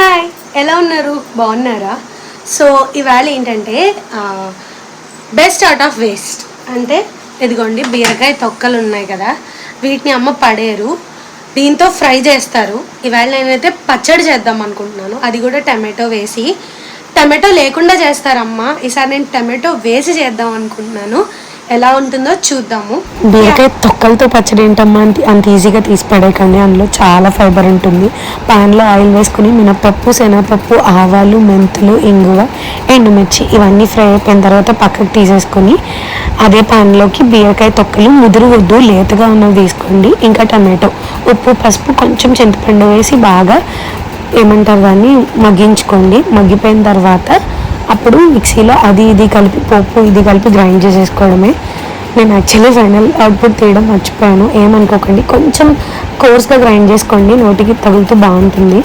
Hi, ఎలా ఉన్నారు? బాగున్నారా? సో ఇవాళ ఏంటంటే బెస్ట్ అవుట్ ఆఫ్ వేస్ట్ అంటే ఇదిగోండి బీరకాయ తొక్కలు ఉన్నాయి కదా, వీటిని అమ్మ పడేరు, దీంతో ఫ్రై చేస్తారు. ఇవాళ నేనైతే పచ్చడి చేద్దాం అనుకుంటున్నాను, అది కూడా టమాటో వేసి. టమాటో లేకుండా చేస్తారమ్మ, ఈసారి నేను టమాటో వేసి చేద్దాం అనుకుంటున్నాను. ఎలా ఉంటుందో చూద్దాము. బీరకాయ తొక్కలతో పచ్చడి ఏంటమ్మా అంత ఈజీగా తీసి పడేయకండి, అందులో చాలా ఫైబర్ ఉంటుంది. ప్యాన్లో ఆయిల్ వేసుకుని మినపప్పు, శనగపప్పు, ఆవాలు, మెంతులు, ఇంగువ, ఎండుమిర్చి ఇవన్నీ ఫ్రై అయిపోయిన తర్వాత పక్కకు తీసేసుకొని అదే ప్యాన్లోకి బీరకాయ తొక్కలు ముదురు వద్దు, లేతగా ఉన్నవి తీసుకోండి. ఇంకా టమాటో, ఉప్పు, పసుపు, కొంచెం చింతపండు వేసి బాగా ఏమంటారు దాన్ని మగ్గించుకోండి. మగ్గిపోయిన తర్వాత అప్పుడు మిక్సీలో అది ఇది కలిపి పోపు ఇది కలిపి గ్రైండ్ చేసేసుకోవడమే. నేను యాక్చువల్లీ ఫైనల్ అవుట్పుట్ తీయడం మర్చిపోయాను, ఏమనుకోకండి. కొంచెం కోర్స్గా గ్రైండ్ చేసుకోండి, నోటికి తగులుతూ బాగుంటుంది.